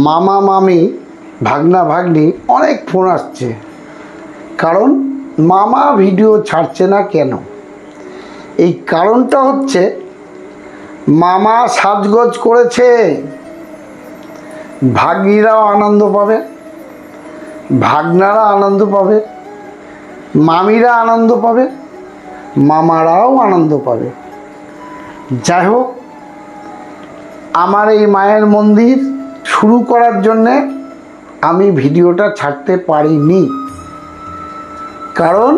মামা মামি ভাগনা ভাগ্নি অনেক ফোন আসছে, কারণ মামা ভিডিও ছাড়ছে না কেন। এই কারণটা হচ্ছে মামা সাজগোজ করেছে, ভাগ্নিরাও আনন্দ পাবে, ভাগনারা আনন্দ পাবে, মামিরা আনন্দ পাবে, মামারাও আনন্দ পাবে। যাই হোক, আমার এই মায়ের মন্দির শুরু করার জন্যে আমি ভিডিওটা ছাড়তে পারিনি, কারণ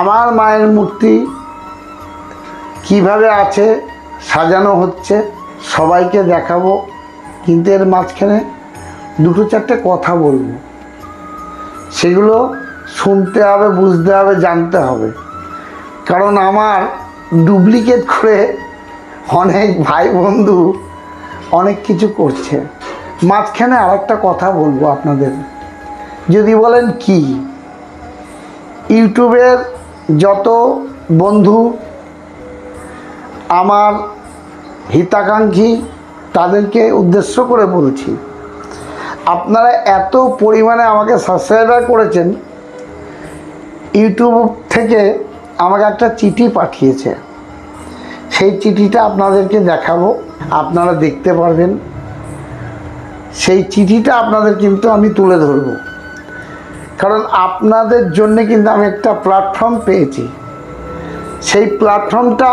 আমার মায়ের মূর্তি কিভাবে আছে, সাজানো হচ্ছে, সবাইকে দেখাবো। কিন্তু এর মাঝখানে দুটো চারটে কথা বলবো, সেগুলো শুনতে হবে, বুঝতে হবে, জানতে হবে। কারণ আমার ডুপ্লিকেট করে অনেক ভাই বন্ধু অনেক কিছু করছে। মাঝখানে আর একটা কথা বলবো আপনাদের, যদি বলেন কি, ইউটিউবের যত বন্ধু আমার হিতাকাঙ্ক্ষী তাদেরকে উদ্দেশ্য করে বলছি, আপনারা এত পরিমাণে আমাকে সাবস্ক্রাইবার করেছেন। ইউটিউব থেকে আমাকে একটা চিঠি পাঠিয়েছে, সেই চিঠিটা আপনাদেরকে দেখাবো, আপনারা দেখতে পারবেন। সেই চিঠিটা আপনাদের কিন্তু আমি তুলে ধরব, কারণ আপনাদের জন্য কিন্তু আমি একটা প্ল্যাটফর্ম পেয়েছি। সেই প্ল্যাটফর্মটা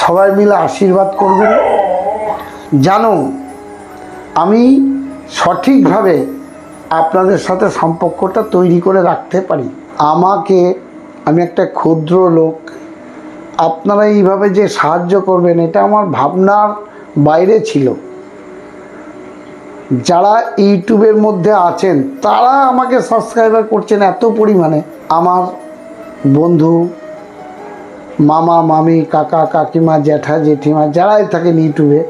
সবাই মিলে আশীর্বাদ করবেন, জানো আমি সঠিকভাবে আপনাদের সাথে সম্পর্কটা তৈরি করে রাখতে পারি। আমি একটা ক্ষুদ্র লোক, আপনারা এইভাবে যে সাহায্য করবেন এটা আমার ভাবনার বাইরে ছিল। যারা ইউটিউবের মধ্যে আছেন তারা আমাকে সাবস্ক্রাইবার করছেন এত পরিমাণে। আমার বন্ধু, মামা মামি, কাকা কাকিমা, জ্যাঠা জেঠিমা যারাই থাকেন ইউটিউবে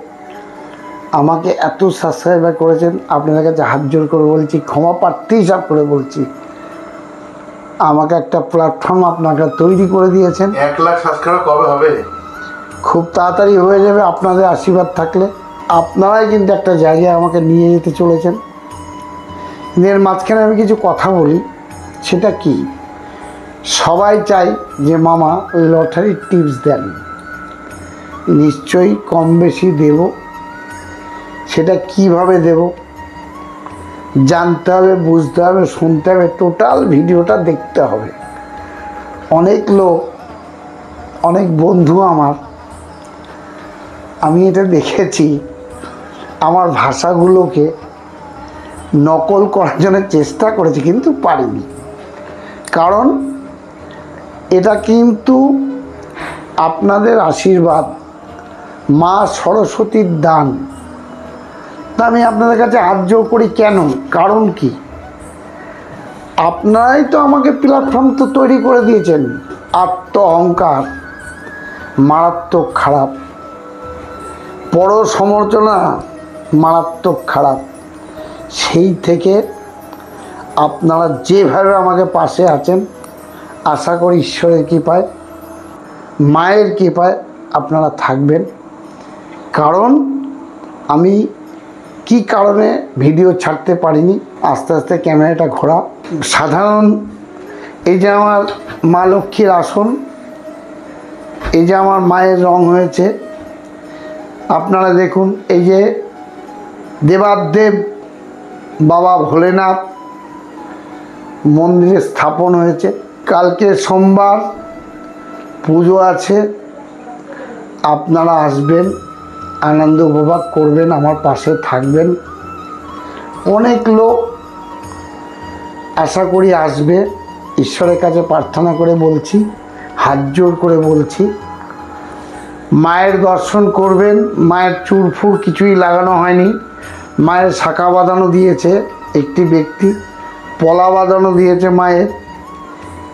আমাকে এত সাবস্ক্রাইবার করেছেন। আপনাদের কাছে হাত জোর করে বলছি, ক্ষমা প্রার্থী হিসাব করে বলছি, আমাকে একটা প্ল্যাটফর্ম আপনারা তৈরি করে দিয়েছেন। 1 লাখ সাবস্ক্রাইবার কবে হবে? খুব তাড়াতাড়ি হয়ে যাবে আপনাদের আশীর্বাদ থাকলে। আপনারাই কিন্তু একটা জায়গায় আমাকে নিয়ে যেতে চলেছেন। এর মাঝখানে আমি কিছু কথা বলি, সেটা কি, সবাই চাই যে মামা ওই লটারির টিপস দেন। নিশ্চয়ই কম বেশি দেব, সেটা কিভাবে দেব জানতে হবে, বুঝতে হবে, শুনতে হবে, টোটাল ভিডিওটা দেখতে হবে। অনেক লোক, অনেক বন্ধু আমার, আমি এটা দেখেছি, আমার ভাষাগুলোকে নকল করার জন্য চেষ্টা করেছি কিন্তু পারিনি। কারণ এটা কিন্তু আপনাদের আশীর্বাদ, মা সরস্বতীর দান। তা আমি আপনাদের কাছে হাত জোর করি কেন, কারণ কি, আপনারাই তো আমাকে প্ল্যাটফর্ম তো তৈরি করে দিয়েছেন। আত্ম অহংকার মারাত্মক খারাপ, পর সমালোচনা মারাত্মক খারাপ। সেই থেকে আপনারা যেভাবে আমাকে পাশে আছেন, আশা করি ঈশ্বরের কৃপায়, মায়ের কৃপায় আপনারা থাকবেন। কারণ আমি কি কারণে ভিডিও ছাড়তে পারিনি, আস্তে আস্তে ক্যামেরাটা ঘোরা। সাধারণ এই যে আমার মা লক্ষ্মীর আসন, এই যে আমার মায়ের রং হয়েছে, আপনারা দেখুন, এই যে দেবাদেব বাবা ভোলেনাথ মন্দিরে স্থাপন হয়েছে। কালকে সোমবার পুজো আছে, আপনারা আসবেন, আনন্দ উপভোগ করবেন, আমার পাশে থাকবেন। অনেক লোক আশা করি আসবে, ঈশ্বরের কাছে প্রার্থনা করে বলছি, হাত জোর করে বলছি, মায়ের দর্শন করবেন। মায়ের চুরফুর কিছুই লাগানো হয়নি, মায়ের শাখা বাঁধানো দিয়েছে একটি ব্যক্তি, পলা বাঁধানো দিয়েছে মায়ের।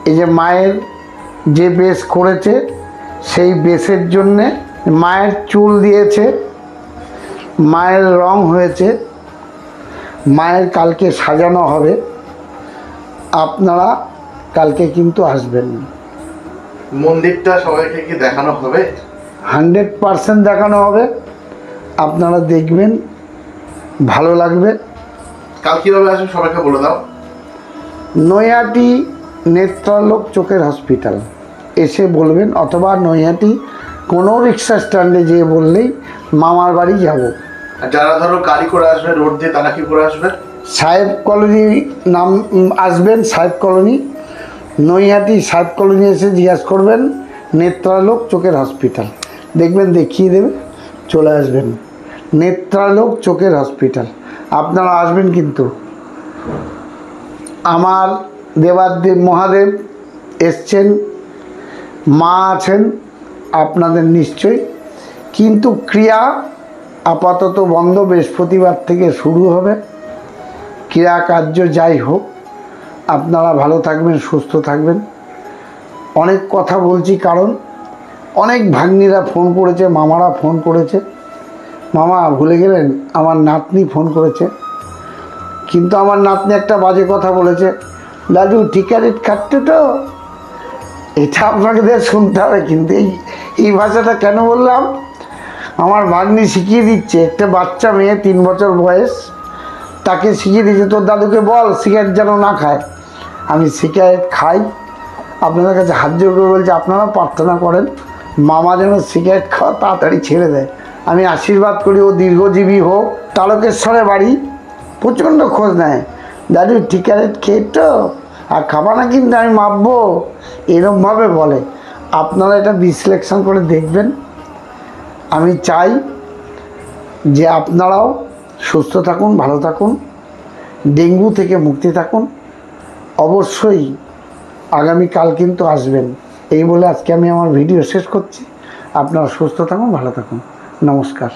এই যে মায়ের যে বেশ করেছে সেই বেশের জন্যে মায়ের চুল দিয়েছে, মায়ের রং হয়েছে, মায়ের কালকে সাজানো হবে। আপনারা কালকে কিন্তু আসবেন। মন্দিরটা সবাইকে কি দেখানো হবে? 100% দেখানো হবে, আপনারা দেখবেন। ভালো লাগবে। কাল কীভাবে আসবে সবাইকে বলে দাও। নৈহাটি নেত্রালোক চোখের হসপিটাল এসে বলবেন, অথবা নৈহাটি কোনো রিক্সা স্ট্যান্ডে যেয়ে বললেই মামার বাড়ি যাব। আর যারা ধরো গাড়ি করে আসবে রোড দিয়ে, তারা কি করে আসবে? সাহেব কলোনি নাম আসবেন, সাহেব কলোনি, নৈহাটি সাহেব কলোনি এসে জিজ্ঞাসা করবেন নেত্রালোক চোখের হসপিটাল, দেখবেন দেখিয়ে দেবে, চলে আসবেন। নেত্রালোক চোখের হসপিটাল আপনারা আসবেন। কিন্তু আমার দেবাদেব মহাদেব এসছেন, মা আছেন আপনাদের নিশ্চয়ই, কিন্তু ক্রিয়া আপাতত বন্ধ, বৃহস্পতিবার থেকে শুরু হবে ক্রিয়া কার্য। যাই হোক, আপনারা ভালো থাকবেন, সুস্থ থাকবেন। অনেক কথা বলছি কারণ অনেক ভাগ্নিরা ফোন করেছে, মামারা ফোন করেছে, মামা ভুলে গেলেন আমার নাতনি ফোন করেছে, কিন্তু আমার নাতনি একটা বাজে কথা বলেছে, দাদু টিকারেট কাটতে তো। এটা আপনাকে দিয়ে শুনতে হবে, কিন্তু এই ভাষাটা কেন বললাম, আমার ভাগ্নি শিখিয়ে দিচ্ছে, একটা বাচ্চা মেয়ে 3 বছর বয়স, তাকে শিখিয়ে দিচ্ছে তোর দাদুকে বল সিগারেট যেন না খায়। আমি সিগারেট খাই, আপনাদের কাছে হাত জোর করে বলছি আপনারা প্রার্থনা করেন মামা যেন সিগারেট খাওয়া তাড়াতাড়ি ছেড়ে দেয়। আমি আশীর্বাদ করি ও দীর্ঘজীবী হোক। তারকেশ্বরে বাড়ি, প্রচণ্ড খোঁজ নেয়, দাদু সিগারেট খেয়ে তো আর খাবা না, কিন্তু আমি মাপবো, এরকমভাবে বলে। আপনারা এটা বিশ্লেষণ করে দেখবেন। আমি চাই যে আপনারাও সুস্থ থাকুন, ভালো থাকুন, ডেঙ্গু থেকে মুক্তি থাকুন। অবশ্যই আগামীকাল কিন্তু আসবেন। এই বলে আজকে আমি আমার ভিডিও শেষ করছি। আপনারা সুস্থ থাকুন, ভালো থাকুন, নমস্কার।